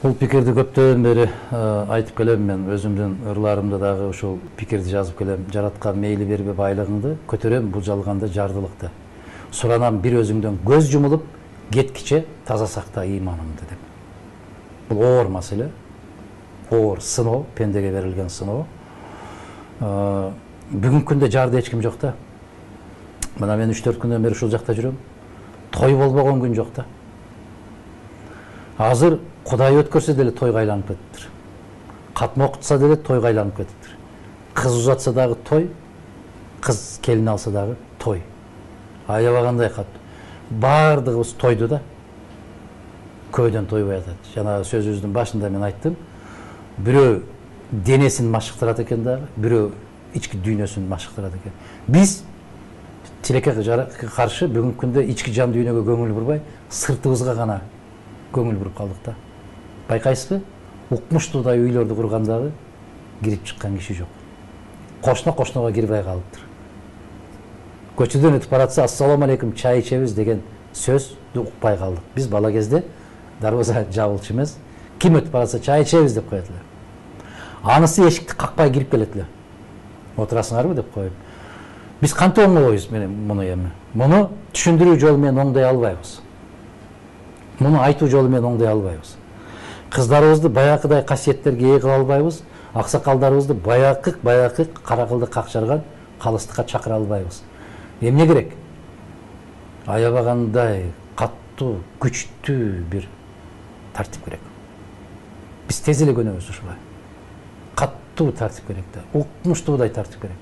Бул пикирди көптөн бери айтып келем, мен өзүмдүн ырларымда дагы ушул пикирди жазып келем. Жараткан мейли бербе байлыгыңды, көтөрөм бул жалганда жардылыкты. Суранам бир өзүңдөн көз жумулуп, кеткиче таза сакта ыйманыңды деп. Бул оор маселе, оор сыноо, пендеге берилген сыноо. Бүгүнкү күндө жарды эч ким жок да. Мына мен 3-4 күндөн бери ушул жакта жүрөм. Той болбогон күн жок да. Азыр Кудай өткөрсө деле тойго айланып кетиптир. Катма окутса деле тойго айланып кетиптир. Кыз узатса дагы той, кыз келин алса дагы той. Аябагандай кат. Бардыгыбыз тойду да. Көйдөн тойбой атат. Жана сөзүбүздүн башында мен айттым. Бирөө денесин машыктырат экен дагы, бирөө ички дүйнөсүн машыктырат экен. Биз тилекке каршы бүгүнкү күндө ички жан дүйнөгө көңүл бурбай, сыртыбызга гана көңүл буруп калдык да. Байкайсызбы? Укмуштуудай үйлөрдү кургандагы кирип чыккан киши жок. Кошуна кошунага кирбей калыптыр. Көчөдөн өтүп баратса, ассаламу алейкум, чай ичебиз деген сөздү укпай калдык. Биз бала кезде дарбаза жабылчу эмес, ким өтүп баратса чай ичебиз деп коет эле. Анысы эшикти какпай кирип келет эле. Отурасыңарбы деп коюп. Биз кантип оңдойбуз муну эми? Муну түшүндүрүү жолу менен оңдой албайбыз. Муну айтуу жолу менен оңдой албайбыз. Кыздарыбызды баякыдай касиеттерге ээ кыла албайбыз. Аксакалдарыбызды баякы каракылды какчарган калыстыкка чакыра албайбыз. Эмне керек? Аябагандай каттуу, күчтүү бир тартип керек. Биз тез эле көнөбүз ушулай. Каттуу тартип керек да. Укмуштуудай тартип керек.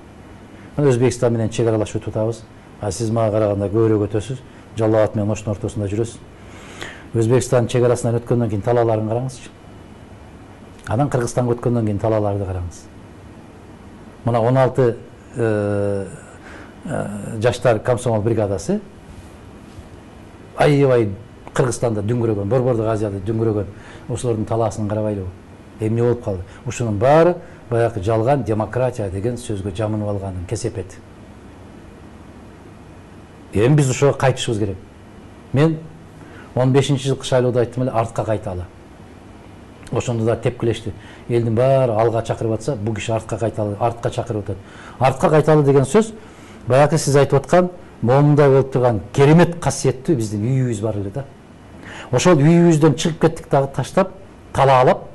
Өзбекстан менен чек аралашып өтүп атабыз. Сиз мага караганда көбүрөөк өтөсүз. Жалал Абад менен Ошдун ортосунда жүрөсүз. Өзбекстан чек арасынан өткөндөн кийин талааларын караңызчы. Анан Кыргызстанга өткөндөн кийин талааларды караңыз. Мына 16 жаштар комсомол бригадасы аябай Кыргызстанда дүңгүрөгөн, Борбордук Азияда дүңгүрөгөн ошолордун талаасын карабайлыбы? Эмне болуп калды? Ушунун баары баягы жалган демократия деген сөзгө жамынып алганын кесепети. Эми биз ошого кайтышыбыз керек. Мен 15-жылкы шайлоодо айттым эле, артка кайталы. Ошондо да тепкилешти. Элдин баары алга чакырып атса, бул киши артка кайталы, артка чакырып атат. Артка кайталы деген сөз баягы сиз айтып аткан момундай болуп турган керемет касиеттүү биздин үйүбүз бар эле да. Ошол үйүбүздөн чыгып кеттик дагы таштап, талаалап,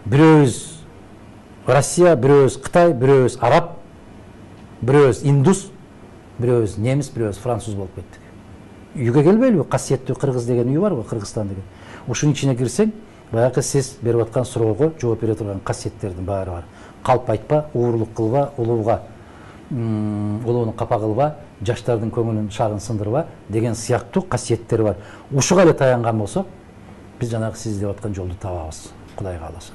бирөөбүз Россия, бирөөбүз Кытай, бирөөбүз араб, бирөөбүз индус, бирөөбүз немис, бирөөбүз француз болуп кеттик. Үйгө келбейлиби? Касиеттүү Кыргыз деген үй бар го, Кыргызстан деген. Ушунун ичине кирсең, баягы сиз берип аткан суроого жооп бере турган касиеттердин баары бар. Калп айтпа, уурлук кылба, улууну капа кылба, жаштардын көңүлүн шагын сындырба деген сыяктуу касиеттер бар. Ушуга эле таянган болсок, биз жанагы сиз деп аткан жолду табабыз, Кудай кааласа.